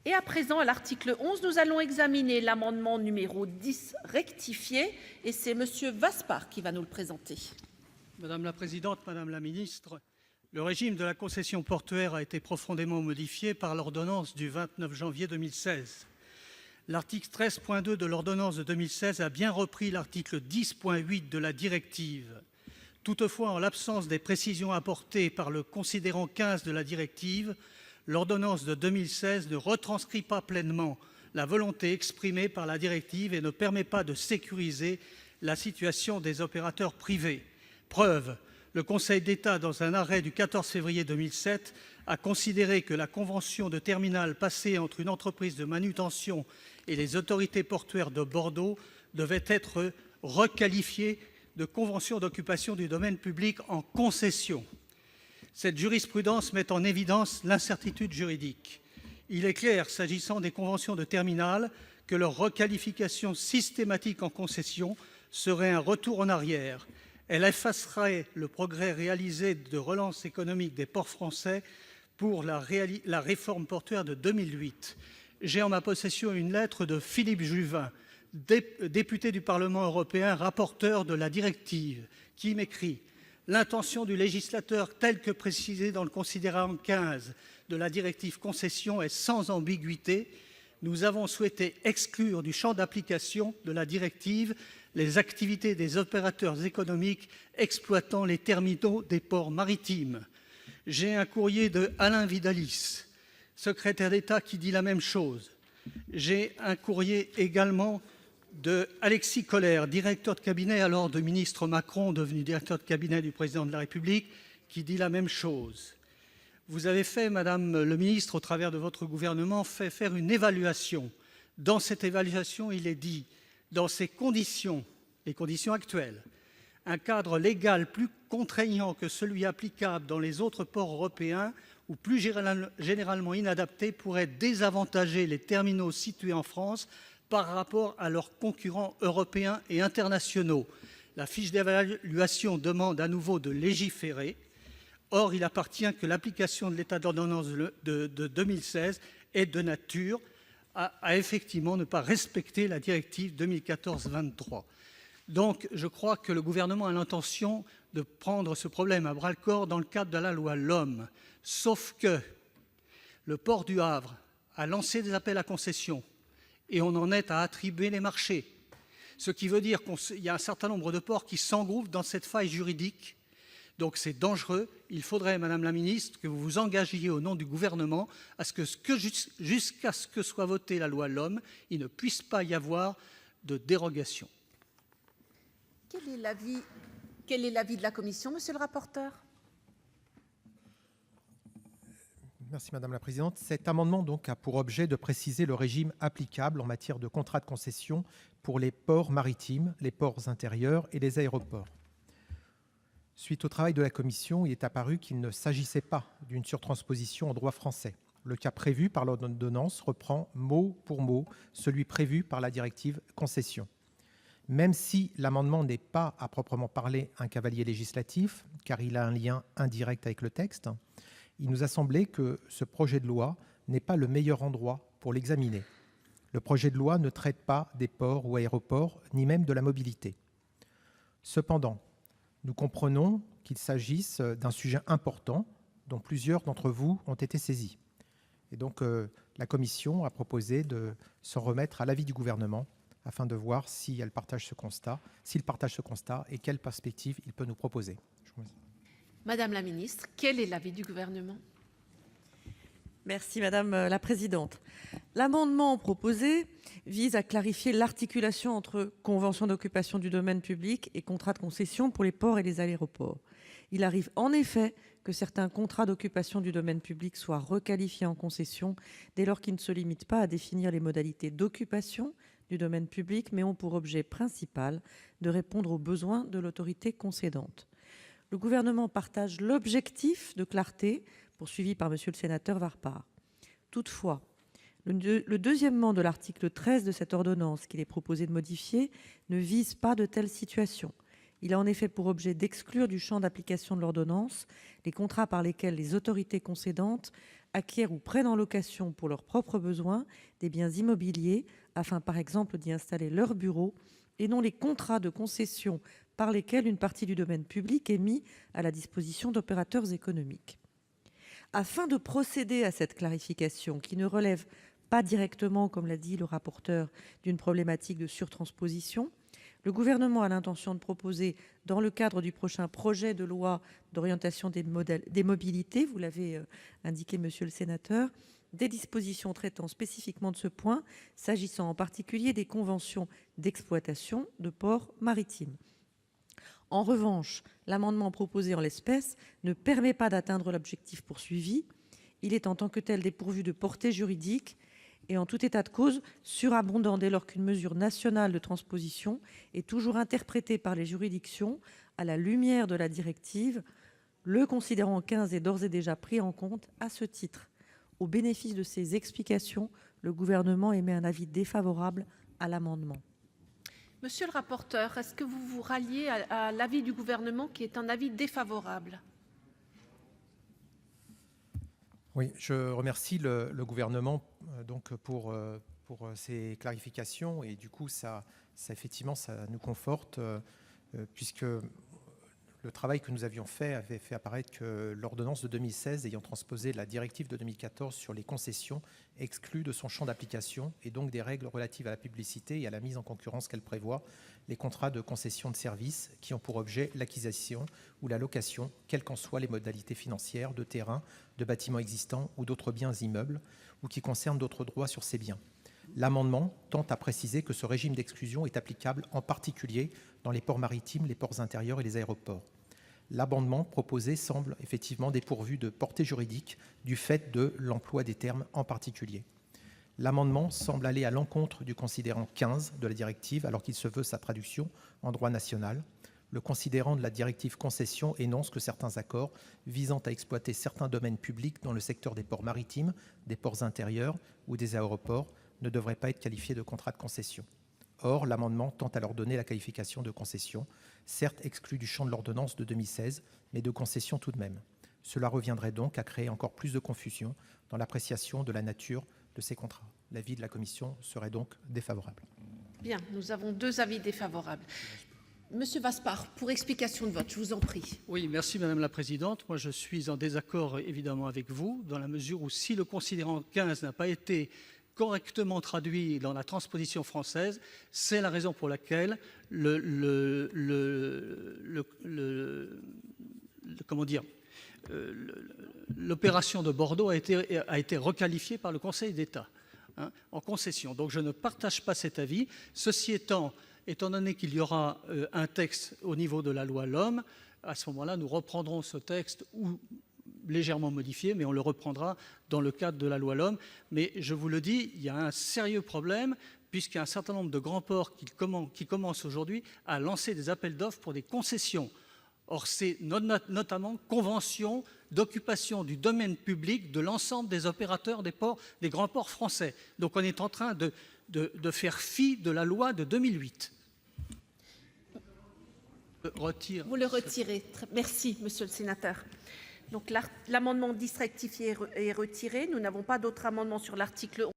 Et à présent, à l'article 11, nous allons examiner l'amendement numéro 10 rectifié, et c'est Monsieur Vaspart qui va nous le présenter. Madame la présidente, madame la ministre, le régime de la concession portuaire a été profondément modifié par l'ordonnance du 29 janvier 2016. L'article 13.2 de l'ordonnance de 2016 a bien repris l'article 10.8 de la directive. Toutefois, en l'absence des précisions apportées par le considérant 15 de la directive, l'ordonnance de 2016 ne retranscrit pas pleinement la volonté exprimée par la directive et ne permet pas de sécuriser la situation des opérateurs privés. Preuve, le Conseil d'État, dans un arrêt du 14 février 2007, a considéré que la convention de terminal passée entre une entreprise de manutention et les autorités portuaires de Bordeaux devait être requalifiée de convention d'occupation du domaine public en concession. Cette jurisprudence met en évidence l'incertitude juridique. Il est clair, s'agissant des conventions de terminal, que leur requalification systématique en concession serait un retour en arrière. Elle effacerait le progrès réalisé de relance économique des ports français pour la réforme portuaire de 2008. J'ai en ma possession une lettre de Philippe Juvin, député du Parlement européen, rapporteur de la directive, qui m'écrit: l'intention du législateur telle que précisée dans le considérant 15 de la directive concession est sans ambiguïté. Nous avons souhaité exclure du champ d'application de la directive les activités des opérateurs économiques exploitant les terminaux des ports maritimes. J'ai un courrier de Alain Vidalis, secrétaire d'État, qui dit la même chose. J'ai un courrier également de Alexis Collère, directeur de cabinet alors de ministre Macron, devenu directeur de cabinet du président de la République, qui dit la même chose. Vous avez fait, madame le ministre, au travers de votre gouvernement, faire une évaluation. Dans cette évaluation, il est dit: dans ces conditions, les conditions actuelles, un cadre légal plus contraignant que celui applicable dans les autres ports européens ou plus généralement inadapté pourrait désavantager les terminaux situés en France par rapport à leurs concurrents européens et internationaux. La fiche d'évaluation demande à nouveau de légiférer. Or, il appartient que l'application de l'état d'ordonnance de 2016 est de nature à effectivement ne pas respecter la directive 2014-23. Donc, je crois que le gouvernement a l'intention de prendre ce problème à bras-le-corps dans le cadre de la loi LOM. Sauf que le port du Havre a lancé des appels à concession et on en est à attribuer les marchés. Ce qui veut dire qu'il y a un certain nombre de ports qui s'engouffrent dans cette faille juridique. Donc c'est dangereux. Il faudrait, madame la ministre, que vous vous engagiez au nom du gouvernement à ce que jusqu'à ce que soit votée la loi LOM, il ne puisse pas y avoir de dérogation. Quel est l'avis de la commission, monsieur le rapporteur? Merci madame la présidente. Cet amendement donc a pour objet de préciser le régime applicable en matière de contrat de concession pour les ports maritimes, les ports intérieurs et les aéroports. Suite au travail de la commission, il est apparu qu'il ne s'agissait pas d'une surtransposition en droit français. Le cas prévu par l'ordonnance reprend mot pour mot celui prévu par la directive concession. Même si l'amendement n'est pas à proprement parler un cavalier législatif, car il a un lien indirect avec le texte, il nous a semblé que ce projet de loi n'est pas le meilleur endroit pour l'examiner. Le projet de loi ne traite pas des ports ou aéroports, ni même de la mobilité. Cependant, nous comprenons qu'il s'agisse d'un sujet important dont plusieurs d'entre vous ont été saisis. Et donc, la Commission a proposé de s'en remettre à l'avis du gouvernement afin de voir si elle partage ce constat, s'il partage ce constat et quelle perspective il peut nous proposer. Je vous remercie. Madame la ministre, quel est l'avis du gouvernement? Merci Madame la Présidente. L'amendement proposé vise à clarifier l'articulation entre convention d'occupation du domaine public et contrat de concession pour les ports et les aéroports. Il arrive en effet que certains contrats d'occupation du domaine public soient requalifiés en concession dès lors qu'ils ne se limitent pas à définir les modalités d'occupation du domaine public, mais ont pour objet principal de répondre aux besoins de l'autorité concédante. Le gouvernement partage l'objectif de clarté poursuivi par monsieur le sénateur Vaspart. Toutefois, le deuxièmement de l'article 13 de cette ordonnance qu'il est proposé de modifier ne vise pas de telles situations. Il a en effet pour objet d'exclure du champ d'application de l'ordonnance les contrats par lesquels les autorités concédantes acquièrent ou prennent en location pour leurs propres besoins des biens immobiliers afin, par exemple, d'y installer leurs bureaux, et non les contrats de concession par lesquels une partie du domaine public est mise à la disposition d'opérateurs économiques. Afin de procéder à cette clarification qui ne relève pas directement, comme l'a dit le rapporteur, d'une problématique de surtransposition, le Gouvernement a l'intention de proposer, dans le cadre du prochain projet de loi d'orientation des mobilités, vous l'avez indiqué, monsieur le sénateur, des dispositions traitant spécifiquement de ce point, s'agissant en particulier des conventions d'exploitation de ports maritimes. En revanche, l'amendement proposé en l'espèce ne permet pas d'atteindre l'objectif poursuivi. Il est en tant que tel dépourvu de portée juridique et en tout état de cause surabondant dès lors qu'une mesure nationale de transposition est toujours interprétée par les juridictions à la lumière de la directive. Le considérant 15 est d'ores et déjà pris en compte à ce titre. Au bénéfice de ces explications, le Gouvernement émet un avis défavorable à l'amendement. Monsieur le rapporteur, est-ce que vous vous ralliez à l'avis du Gouvernement qui est un avis défavorable? Oui, je remercie le gouvernement donc pour ces clarifications et du coup ça effectivement ça nous conforte puisque le travail que nous avions fait avait fait apparaître que l'ordonnance de 2016 ayant transposé la directive de 2014 sur les concessions exclut de son champ d'application et donc des règles relatives à la publicité et à la mise en concurrence qu'elle prévoit les contrats de concession de services qui ont pour objet l'acquisition ou la location, quelles qu'en soient les modalités financières, de terrains, de bâtiments existants ou d'autres biens immeubles, ou qui concernent d'autres droits sur ces biens. L'amendement tend à préciser que ce régime d'exclusion est applicable en particulier dans les ports maritimes, les ports intérieurs et les aéroports. L'amendement proposé semble effectivement dépourvu de portée juridique du fait de l'emploi des termes « en particulier ». L'amendement semble aller à l'encontre du considérant 15 de la directive alors qu'il se veut sa traduction en droit national. Le considérant de la directive concession énonce que certains accords visant à exploiter certains domaines publics dans le secteur des ports maritimes, des ports intérieurs ou des aéroports ne devraient pas être qualifiés de contrats de concession. Or, l'amendement tend à leur donner la qualification de concession, certes exclue du champ de l'ordonnance de 2016, mais de concession tout de même. Cela reviendrait donc à créer encore plus de confusion dans l'appréciation de la nature de ces contrats. L'avis de la commission serait donc défavorable. Bien, nous avons deux avis défavorables. Monsieur Vaspart, pour explication de vote, je vous en prie. Oui, merci Madame la Présidente. Moi, je suis en désaccord évidemment avec vous, dans la mesure où si le considérant 15 n'a pas été correctement traduit dans la transposition française, c'est la raison pour laquelle l'opération de Bordeaux a été requalifiée par le Conseil d'État en concession. Donc je ne partage pas cet avis. Ceci étant donné qu'il y aura un texte au niveau de la loi LOM, à ce moment-là, nous reprendrons ce texte ou légèrement modifié, mais on le reprendra dans le cadre de la loi LOM. Mais je vous le dis, il y a un sérieux problème, puisqu'il y a un certain nombre de grands ports qui commencent aujourd'hui à lancer des appels d'offres pour des concessions. Or, c'est notamment convention d'occupation du domaine public de l'ensemble des opérateurs des ports, des grands ports français. Donc on est en train de faire fi de la loi de 2008. Vous le retirez. Merci, monsieur le sénateur. Donc l'amendement 10 rectifié est retiré. Nous n'avons pas d'autres amendements sur l'article 11.